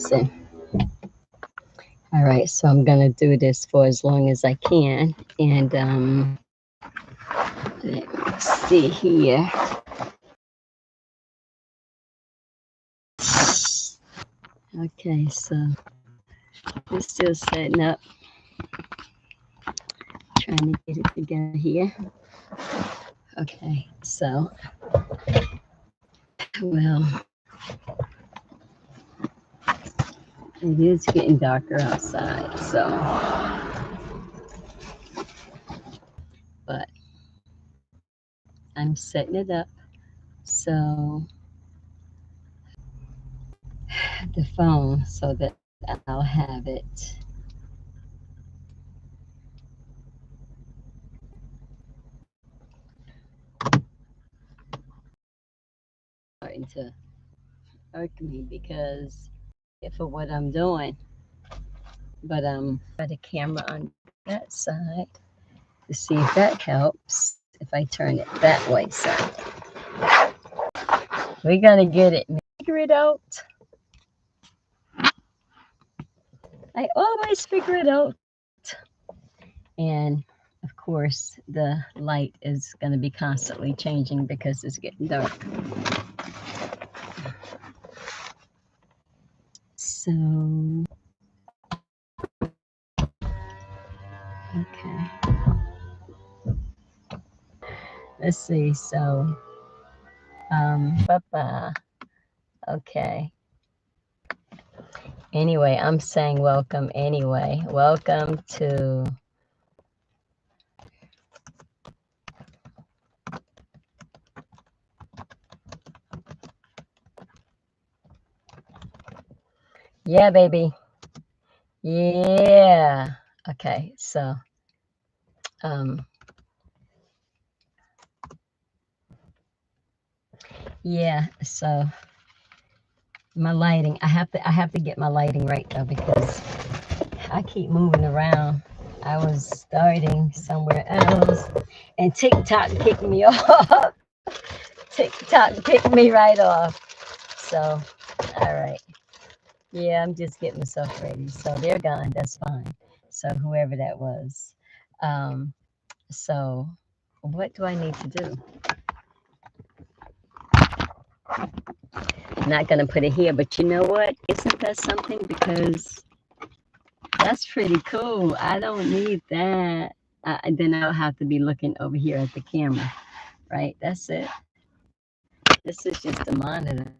listen. All right, so I'm gonna do this for as long as I can, and let me see here. Okay, so we're still setting up, trying to get it together here. Okay, so well, it is getting darker outside, so but I'm setting it up so the phone so that I'll have it. Starting to irk me because for what I'm doing, but got a camera on that side to see if that helps. If I turn it that way, so we gotta get it, figure it out. I always figure it out. And of course, the light is going to be constantly changing because it's getting dark. So, okay. Let's see. So, okay. Anyway, I'm saying welcome anyway. Welcome to yeah, baby. Yeah. Okay. So, yeah. So my lighting, I have to get my lighting right though because I keep moving around. I was starting somewhere else, and TikTok kicked me off. TikTok kicked me right off. So, all right. Yeah, I'm just getting myself ready. So they're gone. That's fine. So whoever that was. So what do I need to do? I'm not gonna put it here, but you know what? Isn't that something? Because that's pretty cool. I don't need that. Then I'll have to be looking over here at the camera, right? That's it. This is just a monitor.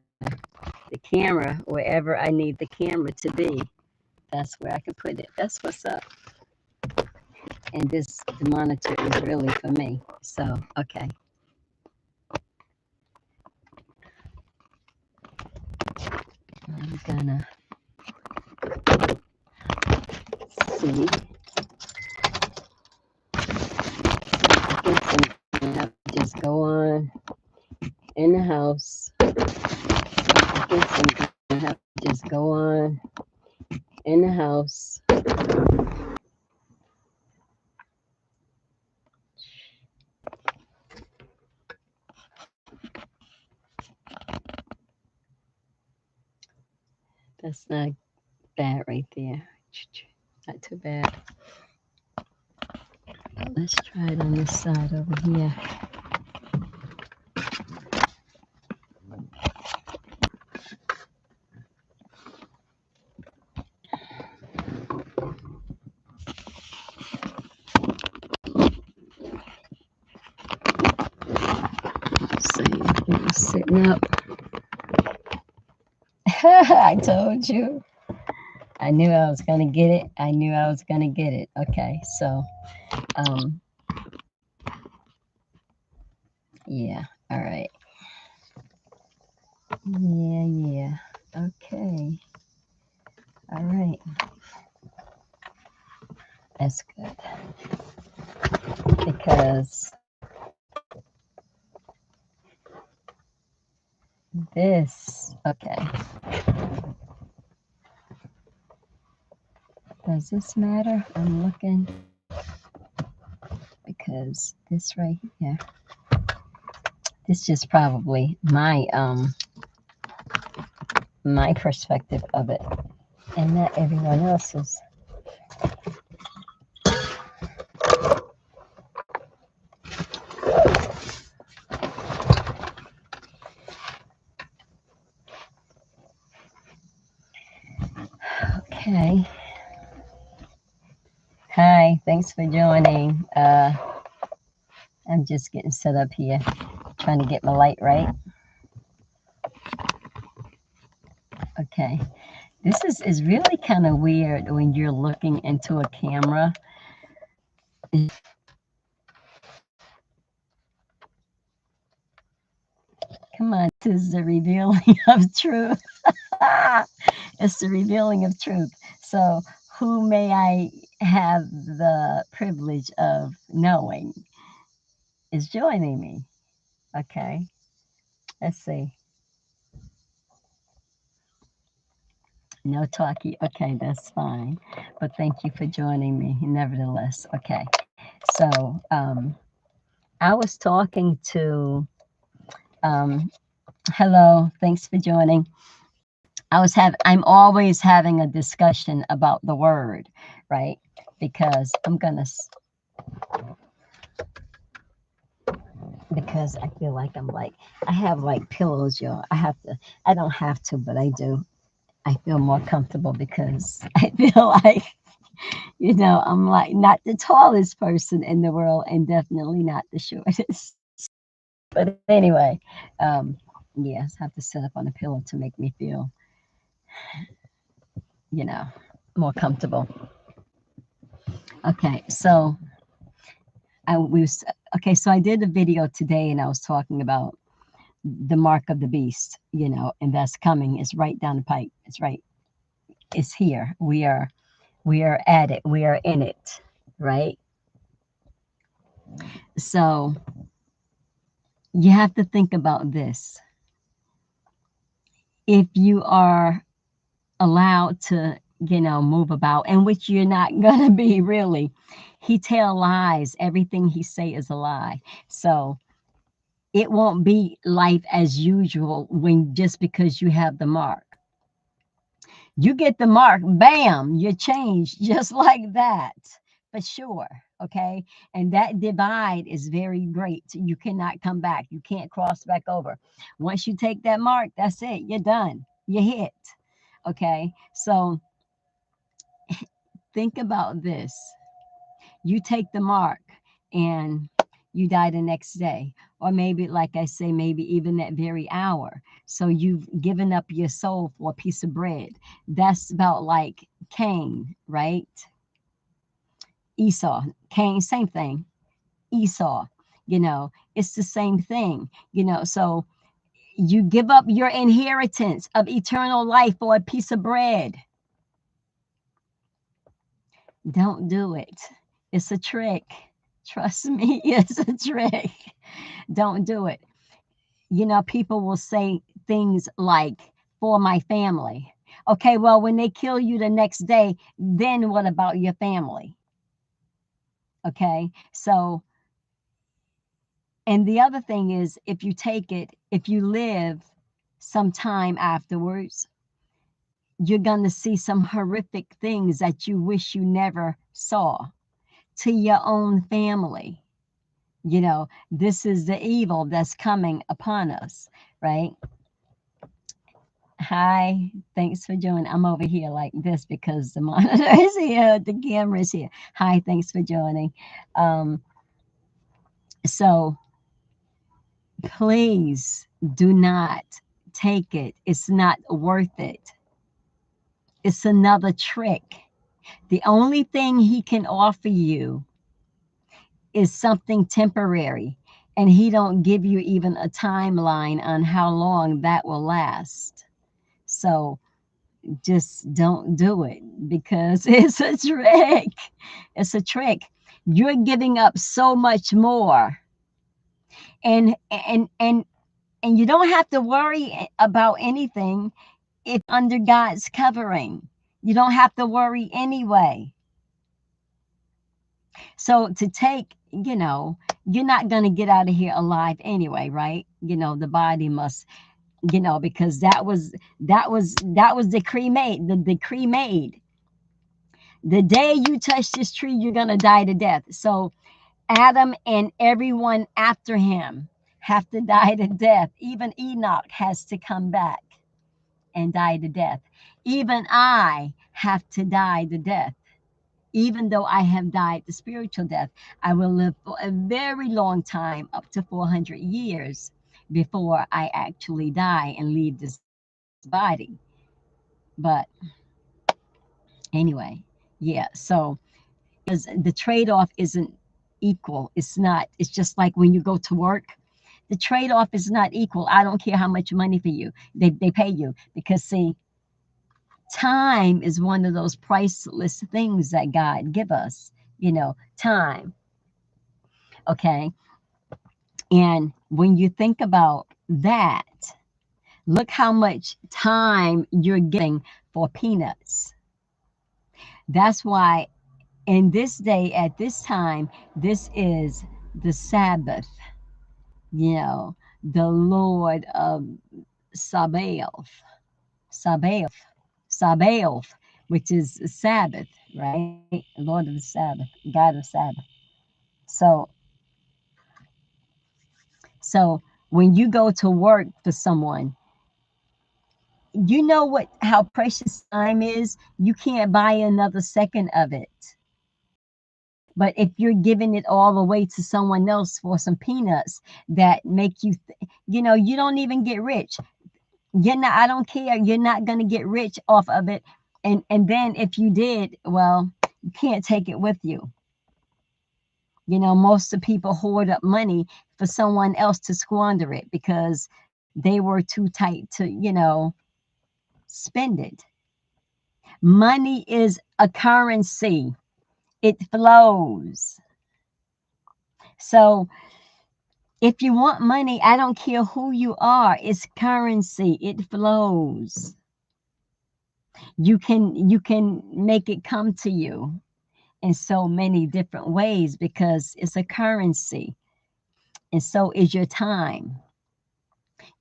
The camera, wherever I need the camera to be, that's where I can put it. That's what's up. And the monitor is really for me. So, okay. I'm gonna see. I guess I'm gonna have to just go on in the house. I guess I'm gonna have to just go on in the house. That's not bad right there. Not too bad. Let's try it on this side over here. Sitting up. I told you. I knew I was gonna get it. I knew I was gonna get it. Okay, so yeah, all right. Yeah. Okay. All right. That's good. Because okay. Does this matter? I'm looking because this right here, this is probably my perspective of it. and not everyone else's. Okay. Hi, thanks for joining. I'm just getting set up here, trying to get my light right. Okay. This is really kind of weird when you're looking into a camera. Come on, this is the revealing of truth. It's the revealing of truth. So, who may I have the privilege of knowing is joining me? Okay, let's see. No talkie. Okay, that's fine. But thank you for joining me, nevertheless. Okay, so I was talking to. Hello, thanks for joining. I'm always having a discussion about the word, right? Because because I feel like I have like pillows, y'all. I don't have to, but I do. I feel more comfortable because I feel like, I'm like not the tallest person in the world and definitely not the shortest. But anyway, um, yes, I have to sit up on a pillow to make me feel, you know, more comfortable. Okay, so I we was okay, so I did a video today and I was talking about the mark of the beast, and that's coming. It's right down the pike. It's here. We are at it. We are in it, right? So you have to think about this. If you are allowed to, move about, and which you're not gonna be really, he tell lies. Everything he say is a lie. So it won't be life as usual when just because you have the mark. You get the mark, bam, you change just like that, for sure. Okay. And that divide is very great. You cannot come back. You can't cross back over. Once you take that mark, that's it. You're done. You hit. Okay. So think about this. You take the mark and you die the next day, or maybe, like I say, maybe even that very hour. So you've given up your soul for a piece of bread. That's about like Cain, right? Esau. Cain, same thing. Esau, it's the same thing. So you give up your inheritance of eternal life for a piece of bread. Don't do it. It's a trick. Trust me, it's a trick. Don't do it. People will say things like, for my family. Okay, well, when they kill you the next day, then what about your family? Okay, so, and the other thing is, if you live some time afterwards, you're going to see some horrific things that you wish you never saw to your own family. This is the evil that's coming upon us, right? Hi, thanks for joining. I'm over here like this because the monitor is here, the camera is here. Hi, thanks for joining. Um, so please do not take it. It's not worth it. It's another trick. The only thing he can offer you is something temporary, and he don't give you even a timeline on how long that will last. So just don't do it because it's a trick. It's a trick. You're giving up so much more. And you don't have to worry about anything if under God's covering. You don't have to worry anyway. So to take, you're not going to get out of here alive anyway, right? The body must you know, because that was the decree made. The day you touch this tree, you're gonna die to death. So Adam and everyone after him have to die to death. Even Enoch has to come back and die to death. Even I have to die to death. Even though I have died the spiritual death, I will live for a very long time, up to 400 years, before I actually die and leave this body. But anyway, yeah, so because the trade-off isn't equal. It's not. It's just like when you go to work. The trade-off is not equal. I don't care how much money for you they pay you, because see, time is one of those priceless things that God give us. You know, time. Okay, and when you think about that, look how much time you're getting for peanuts. That's why in this day, at this time, this is the Sabbath, you know, the Lord of Sabaoth, Sabaoth, Sabaoth, which is Sabbath, right? Lord of the Sabbath, God of Sabbath. So, so when you go to work for someone, you know what how precious time is. You can't buy another second of it. But if you're giving it all away to someone else for some peanuts that make you, you know, you don't even get rich. You're not. I don't care. You're not gonna get rich off of it. And then if you did, well, you can't take it with you. You know, most of the people hoard up money for someone else to squander it because they were too tight to, you know, spend it. Money is a currency. It flows. So if you want money, I don't care who you are, it's currency. It flows. You can make it come to you in so many different ways because it's a currency. And so is your time.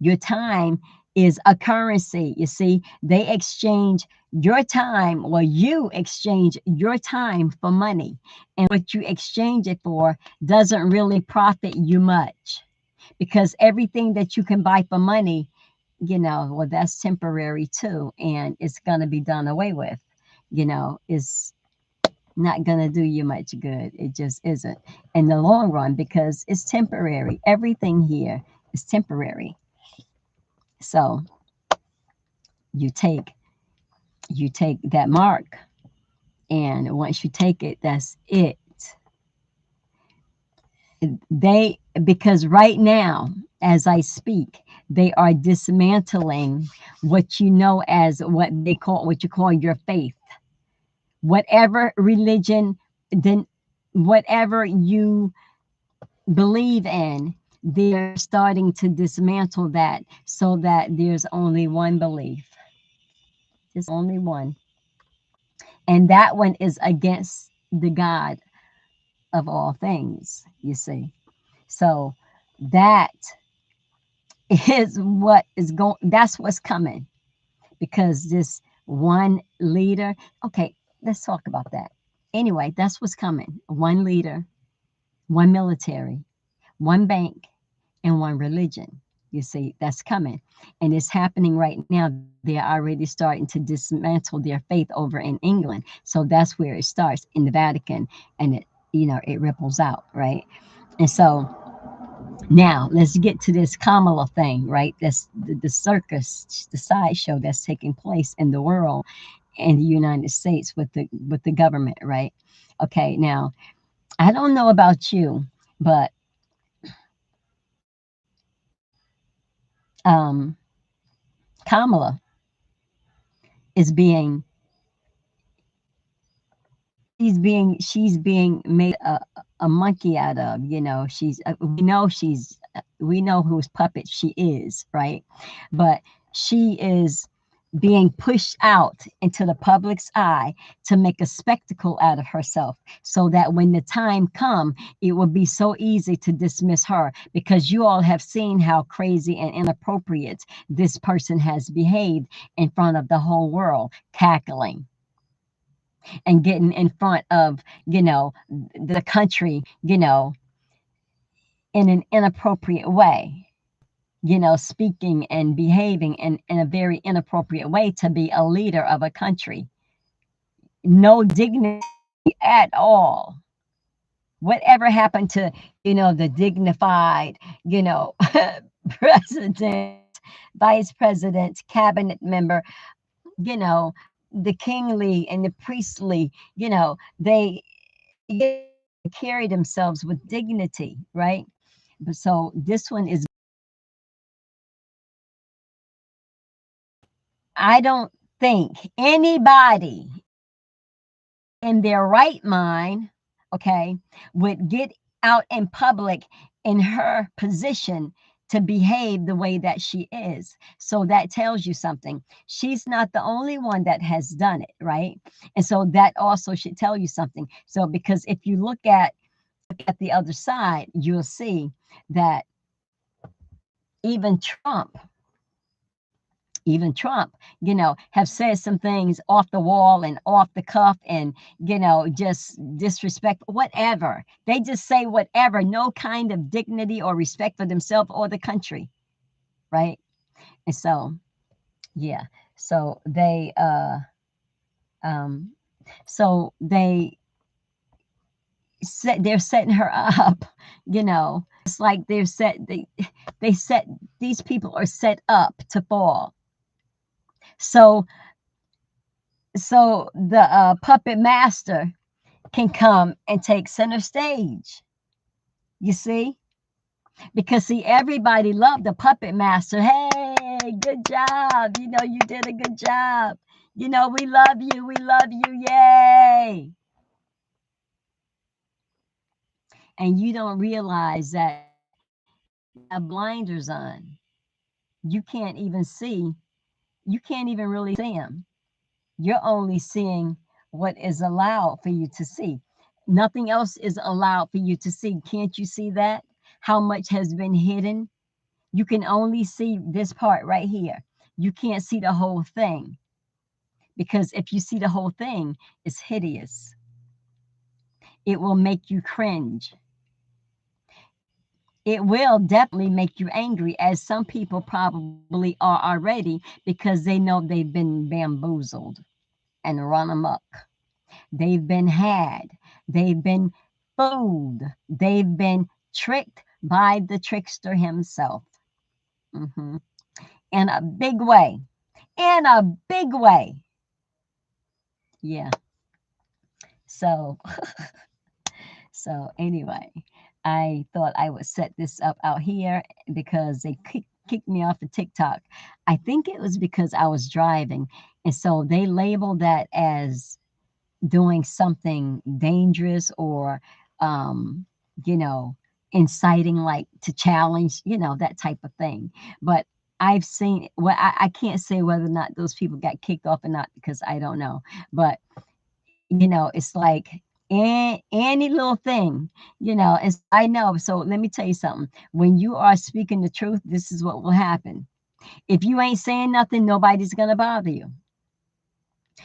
Your time is a currency. You see, they exchange your time, or you exchange your time for money. And what you exchange it for doesn't really profit you much, because everything that you can buy for money, you know, well, that's temporary too. And it's going to be done away with, you know, is not going to do you much good. It just isn't in the long run because it's temporary. Everything here is temporary. So you take you take that mark, and once you take it, that's it. They, because right now as I speak, they are dismantling what you know as what you call your faith. Whatever religion, then whatever you believe in, they're starting to dismantle that so that there's only one belief. There's only one. And that one is against the God of all things, you see. So that is what is going, that's what's coming, because this one leader, okay, let's talk about that. Anyway, that's what's coming. One leader, one military, one bank, and one religion. You see, that's coming. And it's happening right now. They're already starting to dismantle their faith over in England. So that's where it starts, in the Vatican, and it, you know, it ripples out, right? And so now let's get to this Kamala thing, right? That's the circus, the sideshow that's taking place in the world, in the United States with the government, right? Okay, now I don't know about you, but um, Kamala is being she's being made a monkey out of. You know, she's we know whose puppet she is, right? But she is being pushed out into the public's eye to make a spectacle out of herself, so that when the time come, it will be so easy to dismiss her, because you all have seen how crazy and inappropriate this person has behaved in front of the whole world, cackling and getting in front of, the country, in an inappropriate way, speaking and behaving in a very inappropriate way to be a leader of a country. No dignity at all. Whatever happened to, the dignified, president, vice president, cabinet member, you know, the kingly and the priestly, they carry themselves with dignity, right? So this one is, I don't think anybody in their right mind, okay, would get out in public in her position to behave the way that she is. So that tells you something. She's not the only one that has done it, right? And so that also should tell you something. So because if you look at the other side, you'll see that even Trump, have said some things off the wall and off the cuff and, just disrespect, whatever. They just say whatever, no kind of dignity or respect for themselves or the country, right? And so, yeah. So um, they they're setting her up, it's like they set, these people are set up to fall. So the puppet master can come and take center stage. You see? Because see, everybody loved the puppet master. Hey, good job. You did a good job. We love you. We love you. Yay. And you don't realize that you have blinders on. You can't even see. You can't even really see them. You're only seeing what is allowed for you to see. Nothing else is allowed for you to see. Can't you see that? How much has been hidden? You can only see this part right here. You can't see the whole thing, because if you see the whole thing, it's hideous. It will make you cringe. It will definitely make you angry, as some people probably are already, because they know they've been bamboozled and run amok. They've been had. They've been fooled. They've been tricked by the trickster himself. Mhm. In a big way. In a big way. Yeah. So, anyway, I thought I would set this up out here because they kicked me off of TikTok. I think it was because I was driving. And so they labeled that as doing something dangerous or, um, you know, inciting, like to challenge, that type of thing. But I've seen, well, I can't say whether or not those people got kicked off or not, because I don't know. But, it's like any little thing, it's, I know. So let me tell you something. When you are speaking the truth, this is what will happen. If you ain't saying nothing, nobody's going to bother you.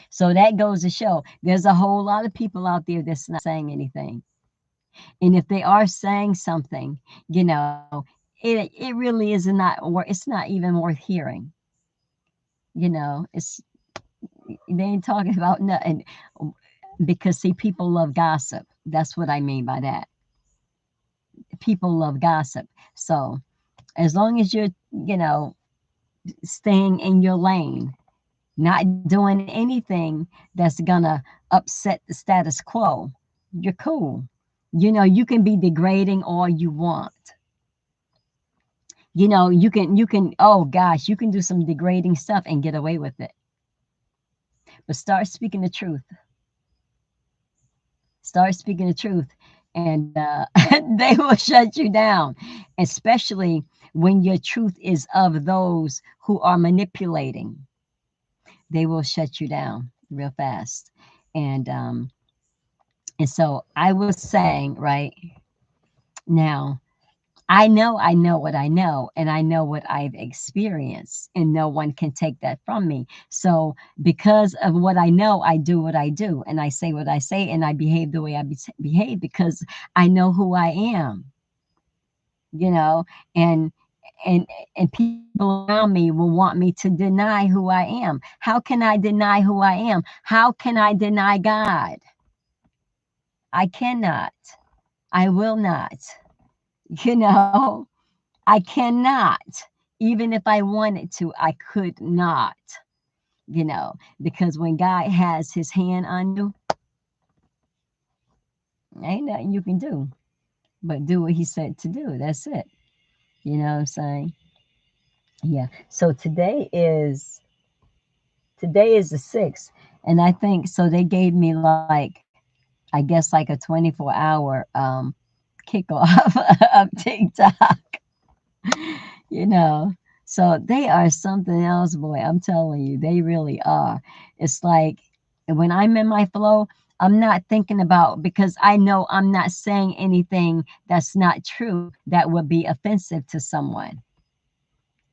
So that goes to show there's a whole lot of people out there that's not saying anything. And if they are saying something, it really is not, or it's not even worth hearing. It's, they ain't talking about nothing, because see, people love gossip. That's what I mean by that. People love gossip. So as long as you're, staying in your lane, not doing anything that's gonna upset the status quo, you're cool. You can be degrading all you want. You can, oh gosh, you can do some degrading stuff and get away with it. But start speaking the truth. Start speaking the truth, and they will shut you down, especially when your truth is of those who are manipulating. they will shut you down real fast. And and so I was saying, right now, I know what I know, and I know what I've experienced, and no one can take that from me. So, because of what I know, I do what I do, and I say what I say, and I behave the way I behave because I know who I am, you know, and and and people around me will want me to deny who I am. How can I deny who I am? How can I deny God? I cannot. I will not. You know, I cannot. Even if I wanted to, I could not, because when God has his hand on you, ain't nothing you can do but do what he said to do. That's it. You know what I'm saying? Yeah. So today is the 6th. And I think so they gave me like, I guess like a 24-hour kickoff of TikTok. you know. So they are something else, boy. I'm telling you, they really are. It's like when I'm in my flow, I'm not thinking about, because I know I'm not saying anything that's not true that would be offensive to someone.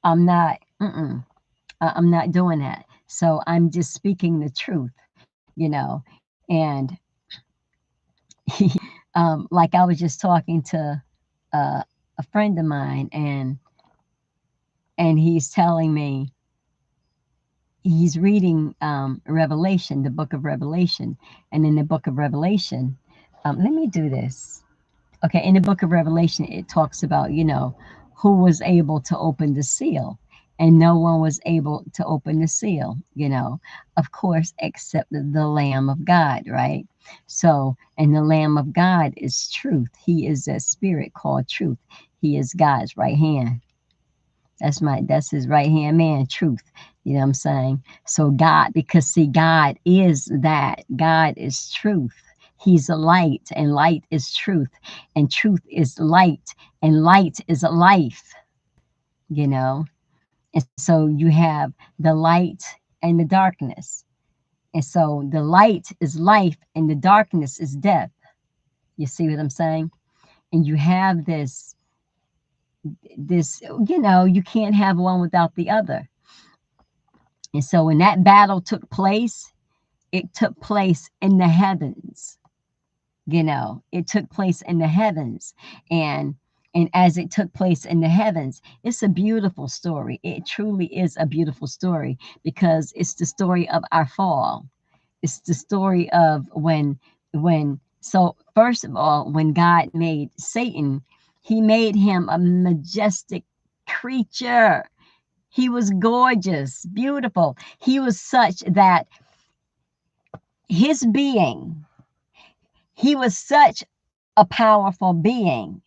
I'm not, I'm not doing that. So I'm just speaking the truth, and like I was just talking to a friend of mine, and he's telling me he's reading Revelation, the book of Revelation. And in the book of Revelation, let me do this. Okay, in the book of Revelation, it talks about, who was able to open the seal. And no one was able to open the seal, of course, except the Lamb of God, right? So, and the Lamb of God is truth. He is a spirit called truth. He is God's right hand. That's his right hand man, truth. You know what I'm saying? So God, because see, God is that. God is truth. He's a light, and light is truth, and truth is light, and light is a life, you know. And so you have the light and the darkness. And so the light is life and the darkness is death. You see what I'm saying? And you have this, you can't have one without the other. And so when that battle took place, it took place in the heavens. It took place in the heavens. And as it took place in the heavens, it's a beautiful story. It truly is a beautiful story, because it's the story of our fall. It's the story of when so first of all, when God made Satan, he made him a majestic creature. He was gorgeous, beautiful. He was such that his being, he was such a powerful being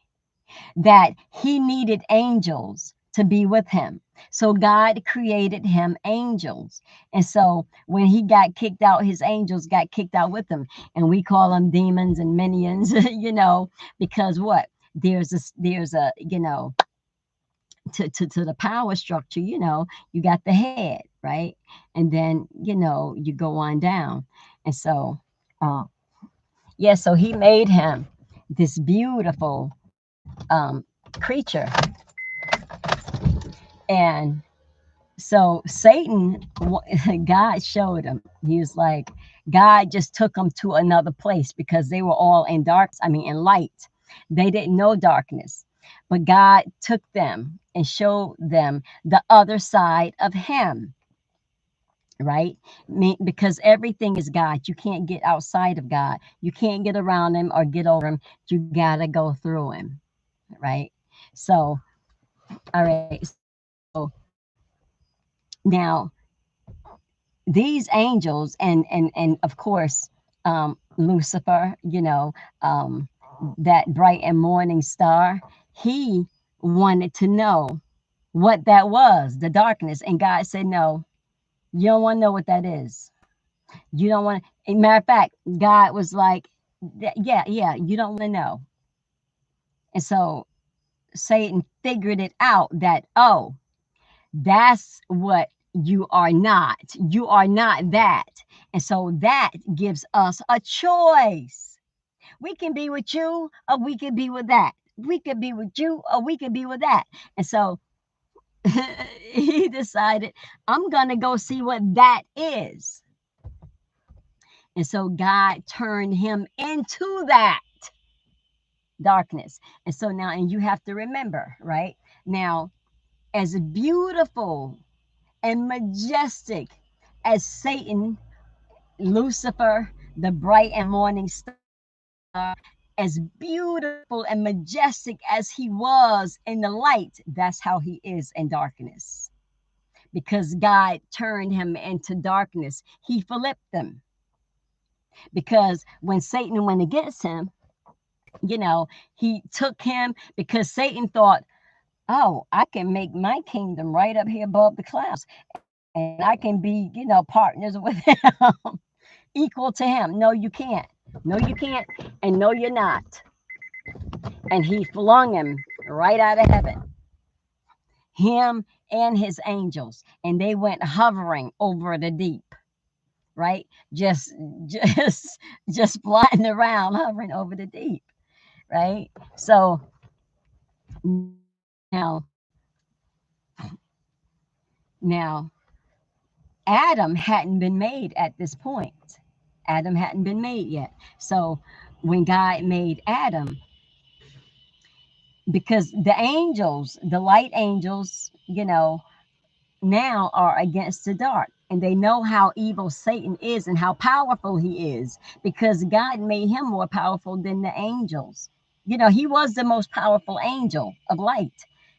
that he needed angels to be with him. So God created him angels. And so when he got kicked out, his angels got kicked out with him. And we call them demons and minions, because what? There's a to the power structure, you got the head, right? And then, you go on down. And so, uh, yeah, so he made him this beautiful creature. And so Satan, God showed him. He was like, God just took them to another place because they were all in in light. They didn't know darkness. But God took them and showed them the other side of him, right? Because everything is God. You can't get outside of God. You can't get around him or get over him. You got to go through him, right? So, all right. So now these angels and of course Lucifer, that bright and morning star, he wanted to know what that was, the darkness. And God said, no, you don't want to know what that is. You don't want to. Matter of fact, God was like, yeah, you don't want to know. And so Satan figured it out that, oh, that's what You are not. You are not that. And so that gives us a choice. We can be with you or we can be with that. We could be with you or we could be with that. And so he decided, I'm going to go see what that is. And so God turned him into that darkness. And so now, and you have to remember, right? Now, as beautiful and majestic as Satan, Lucifer, the bright and morning star, as beautiful and majestic as he was in the light, that's how he is in darkness. Because God turned him into darkness, he flipped them. Because when Satan went against him, he took him because Satan thought, oh, I can make my kingdom right up here above the clouds and I can be, partners with him, equal to him. No, you can't. No, you can't. And no, you're not. And he flung him right out of heaven, him and his angels. And they went hovering over the deep, right? Just, just flying around, hovering over the deep, right? So now, now, Adam hadn't been made at this point. Adam hadn't been made yet. So when God made Adam, because the angels, the light angels, now are against the dark. And they know how evil Satan is and how powerful he is because God made him more powerful than the angels. He was the most powerful angel of light.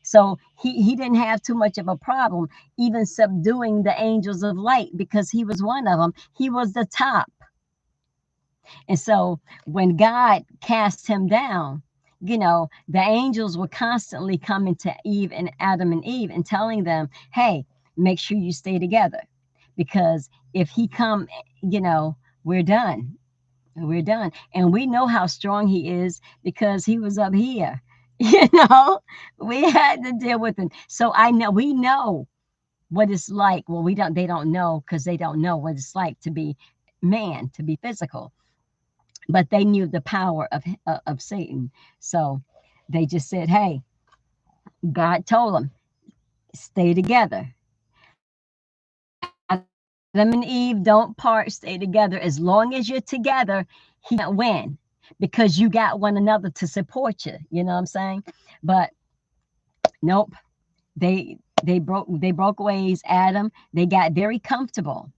So he didn't have too much of a problem even subduing the angels of light because he was one of them. He was the top. And so when God cast him down, the angels were constantly coming to Eve and Adam and Eve and telling them, hey, make sure you stay together. Because if he come, we're done. We're done. And we know how strong he is because he was up here. We had to deal with him. So we know what it's like. Well, they don't know because they don't know what it's like to be man, to be physical, but they knew the power of Satan. So they just said, hey, God told them, stay together. Adam and Eve don't part, stay together. As long as you're together, he can't win because you got one another to support you. You know what I'm saying? But nope. They broke ways, Adam. They got very comfortable.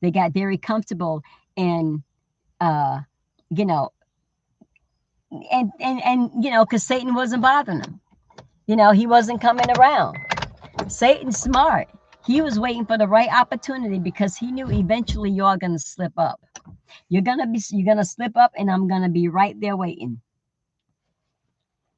They got very comfortable in you know, because Satan wasn't bothering him. He wasn't coming around. Satan's smart. He was waiting for the right opportunity because he knew eventually you're gonna slip up. You're gonna slip up, and I'm gonna be right there waiting.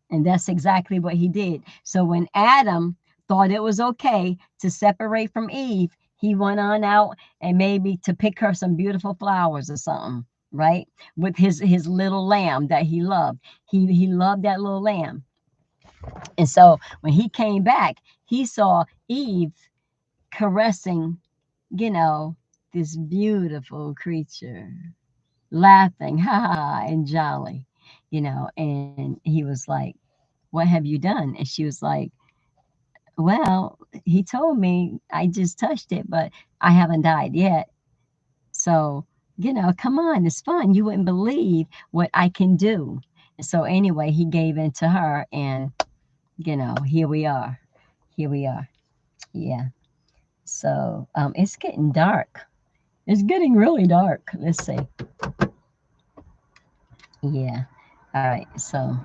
And that's exactly what he did. So when Adam thought it was okay to separate from Eve, he went on out and maybe to pick her some beautiful flowers or something, right? With his little lamb that he loved. He loved that little lamb. And so when he came back, he saw Eve caressing, this beautiful creature, laughing, ha ha, and jolly, and he was like, what have you done? And she was like, well, he told me I just touched it, but I haven't died yet. So, come on, it's fun. You wouldn't believe what I can do. And so anyway, he gave in to her and, here we are. Here we are. Yeah. So it's getting dark. It's getting really dark. Let's see. Yeah. All right. So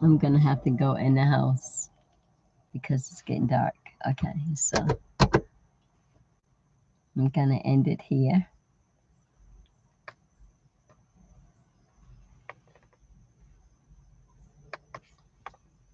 I'm going to have to go in the house because it's getting dark. Okay. So I'm going to end it here.